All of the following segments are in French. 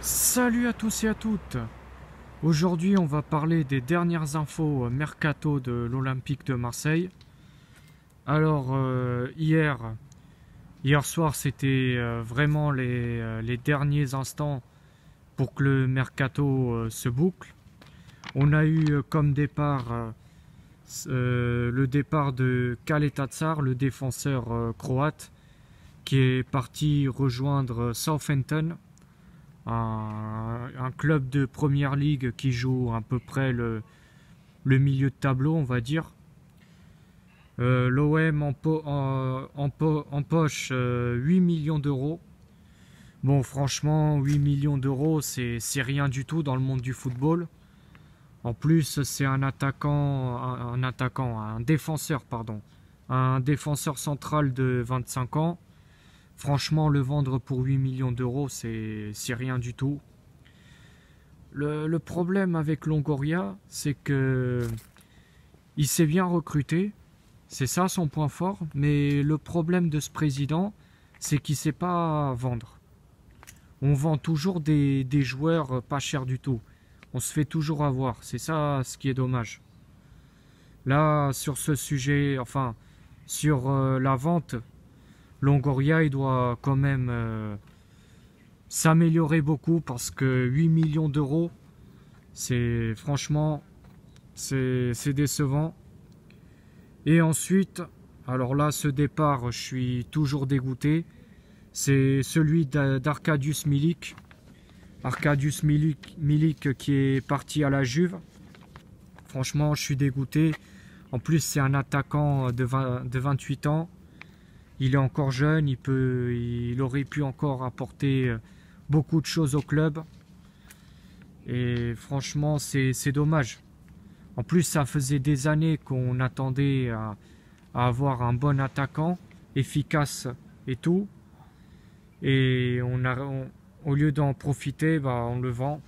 Salut à tous et à toutes. Aujourd'hui on va parler des dernières infos mercato de l'Olympique de Marseille. Alors hier soir c'était vraiment les derniers instants pour que le mercato se boucle. On a eu comme départ le départ de Kaletatsar, le défenseur croate, qui est parti rejoindre Southampton, un club de première ligue qui joue à peu près le milieu de tableau, on va dire. L'OM empoche 8 millions d'euros. Bon, franchement, 8 millions d'euros, c'est rien du tout dans le monde du football. En plus, c'est un défenseur, pardon, un défenseur central de 25 ans. Franchement, le vendre pour 8 millions d'euros, c'est rien du tout. Le problème avec Longoria, c'est que il s'est bien recruté. C'est ça son point fort. Mais le problème de ce président, c'est qu'il ne sait pas vendre. On vend toujours des joueurs pas chers du tout. On se fait toujours avoir. C'est ça ce qui est dommage. Là, sur ce sujet, enfin, sur la vente, Longoria, il doit quand même s'améliorer beaucoup parce que 8 millions d'euros, c'est franchement, c'est décevant. Et ensuite, alors là, ce départ, je suis toujours dégoûté. C'est celui d'Arkadiusz Milik. Arkadiusz Milik qui est parti à la Juve. Franchement, je suis dégoûté. En plus, c'est un attaquant de 28 ans. Il est encore jeune, il aurait pu encore apporter beaucoup de choses au club. Et franchement, c'est dommage. En plus, ça faisait des années qu'on attendait à avoir un bon attaquant, efficace et tout. Et au lieu d'en profiter, on le vend.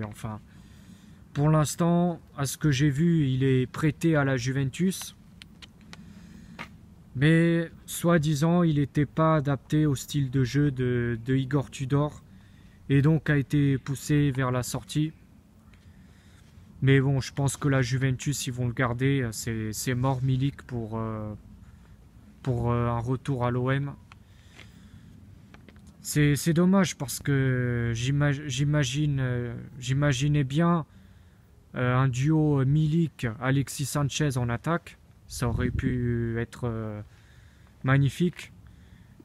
Enfin, pour l'instant, à ce que j'ai vu, il est prêté à la Juventus. Mais, soi-disant, il n'était pas adapté au style de jeu de Igor Tudor et donc a été poussé vers la sortie. Mais bon, je pense que la Juventus, ils vont le garder. C'est mort Milik pour un retour à l'OM. C'est dommage parce que j'imaginais bien un duo Milik-Alexis Sanchez en attaque. Ça aurait pu être magnifique.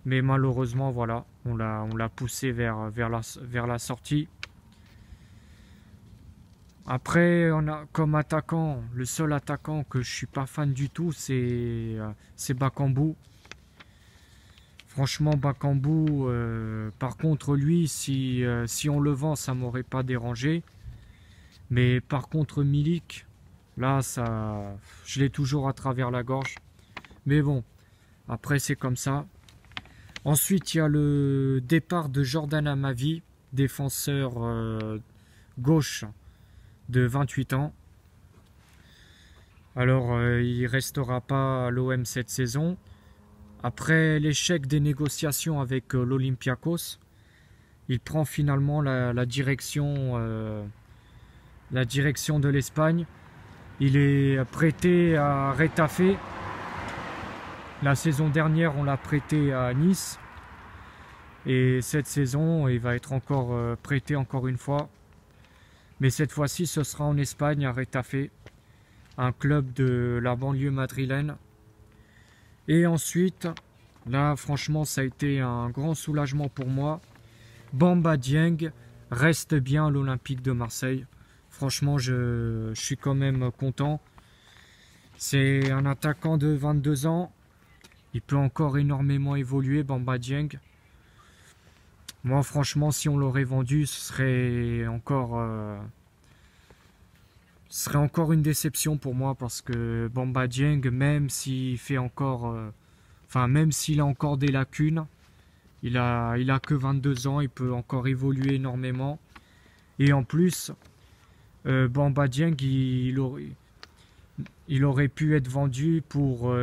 Mais malheureusement, voilà, on l'a poussé vers la sortie. Après, on a comme attaquant, le seul attaquant que je suis pas fan du tout, c'est Bakambu. Franchement, Bakambu, par contre, lui, si on le vend, ça m'aurait pas dérangé. Mais par contre, Milik, là, je l'ai toujours à travers la gorge. Mais bon, après, c'est comme ça. Ensuite, il y a le départ de Jordan Amavi, défenseur gauche de 28 ans. Alors, il ne restera pas à l'OM cette saison. Après l'échec des négociations avec l'Olympiakos, il prend finalement la direction de l'Espagne. Il est prêté à Retafe. La saison dernière, on l'a prêté à Nice. Et cette saison, il va être encore prêté encore une fois. Mais cette fois-ci, ce sera en Espagne, à Retafe, un club de la banlieue madrilène. Et ensuite, là, franchement, ça a été un grand soulagement pour moi. Bamba Dieng reste bien à l'Olympique de Marseille. Franchement, je suis quand même content. C'est un attaquant de 22 ans. Il peut encore énormément évoluer, Bamba Dieng. Moi, franchement, si on l'aurait vendu, ce serait encore une déception pour moi parce que Bamba Dieng, même s'il fait encore, même s'il a encore des lacunes, il a que 22 ans, il peut encore évoluer énormément. Et en plus, Bamba Dieng, il aurait pu être vendu pour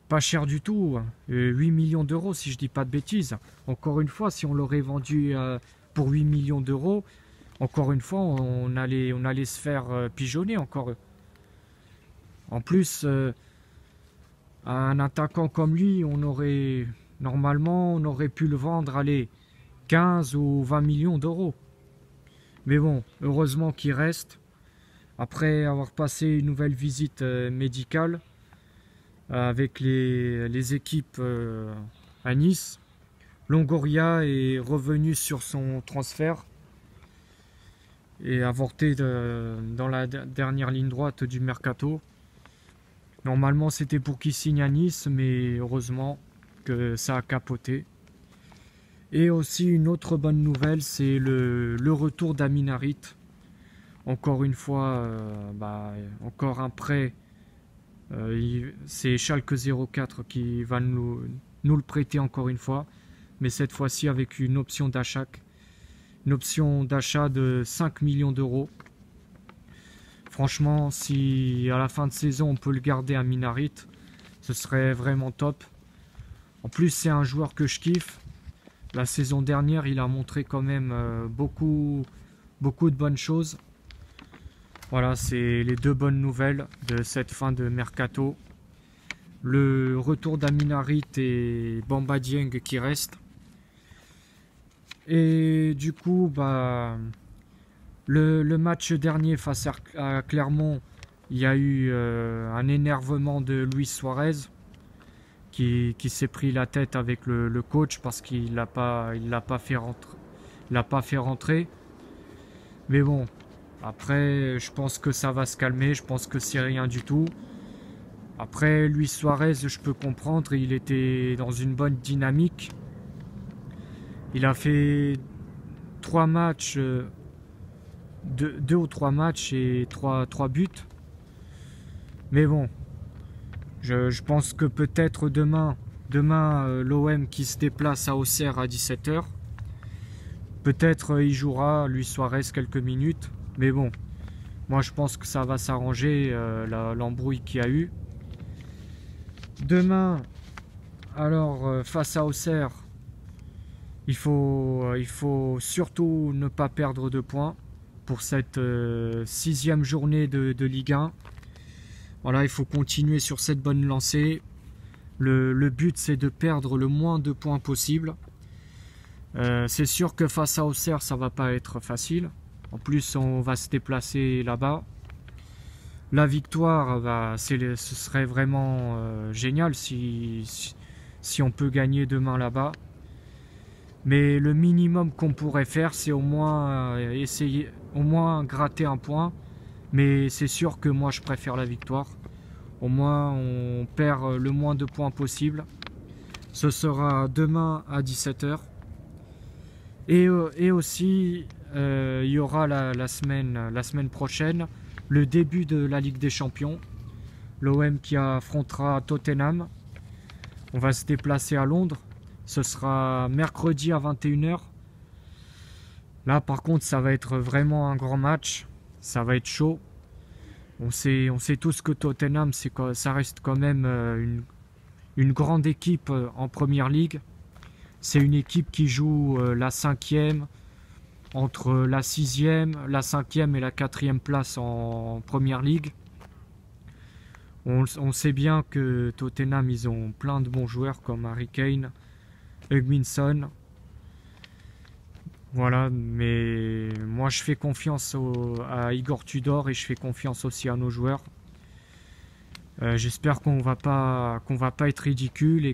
pas cher du tout, 8 millions d'euros si je dis pas de bêtises. Encore une fois, si on l'aurait vendu pour 8 millions d'euros, encore une fois, on allait se faire pigeonner encore. En plus, un attaquant comme lui, normalement, on aurait pu le vendre, allez, 15 ou 20 millions d'euros. Mais bon, heureusement qu'il reste. Après avoir passé une nouvelle visite médicale avec les équipes à Nice, Longoria est revenu sur son transfert et avorté dans la dernière ligne droite du mercato. Normalement, c'était pour qu'il signe à Nice, mais heureusement que ça a capoté. Et aussi une autre bonne nouvelle, c'est le retour d'Amin Harit. Encore une fois, encore un prêt. C'est Schalke 04 qui va nous le prêter encore une fois. Mais cette fois-ci avec une option d'achat. Une option d'achat de 5 millions d'euros. Franchement, si à la fin de saison on peut le garder à Amin Harit, ce serait vraiment top. En plus, c'est un joueur que je kiffe. La saison dernière, il a montré quand même beaucoup de bonnes choses. Voilà, c'est les deux bonnes nouvelles de cette fin de mercato. Le retour d'Amin Harit et Bamba Dieng qui reste. Et du coup, le match dernier face à Clermont, il y a eu un énervement de Luis Suarez qui s'est pris la tête avec le coach parce qu'il l'a pas fait rentrer. Mais bon, après, je pense que ça va se calmer. Je pense que c'est rien du tout. Après, Luis Suarez, je peux comprendre, il était dans une bonne dynamique. Il a fait 3 matchs, 2 ou 3 matchs et 3 buts. Mais bon, je pense que peut-être demain l'OM qui se déplace à Auxerre à 17 h. Peut-être il jouera, Luis Suarez, quelques minutes. Mais bon, moi je pense que ça va s'arranger, l'embrouille qu'il y a eu. Demain, alors face à Auxerre, il faut surtout ne pas perdre de points pour cette 6e journée de Ligue 1. Voilà, il faut continuer sur cette bonne lancée. Le but, c'est de perdre le moins de points possible. C'est sûr que face à Auxerre, ça va pas être facile. En plus, on va se déplacer là-bas. La victoire, ce serait vraiment génial si on peut gagner demain là-bas. Mais le minimum qu'on pourrait faire, c'est au moins essayer, au moins gratter un point. Mais c'est sûr que moi, je préfère la victoire. Au moins, on perd le moins de points possible. Ce sera demain à 17 h. Et aussi, il y aura la semaine prochaine le début de la Ligue des Champions. L'OM qui affrontera Tottenham. On va se déplacer à Londres. Ce sera mercredi à 21 h. Là, par contre, ça va être vraiment un grand match. Ça va être chaud. On sait tous que Tottenham, ça reste quand même une grande équipe en Première Ligue. C'est une équipe qui joue la 5e, entre la 6e, la 5e et la 4e place en Première Ligue. On sait bien que Tottenham, ils ont plein de bons joueurs comme Harry Kane, Hugminson. Voilà, mais moi je fais confiance à Igor Tudor et je fais confiance aussi à nos joueurs. J'espère qu'on va pas être ridicule et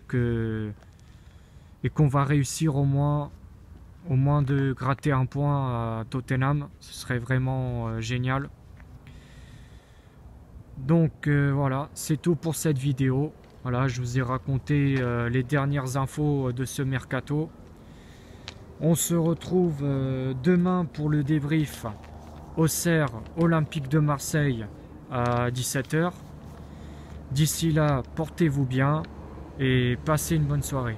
qu'on va réussir au moins de gratter un point à Tottenham. Ce serait vraiment génial. Donc voilà, c'est tout pour cette vidéo. Voilà, je vous ai raconté les dernières infos de ce mercato. On se retrouve demain pour le débrief Auxerre Olympique de Marseille à 17 h. D'ici là, portez-vous bien et passez une bonne soirée.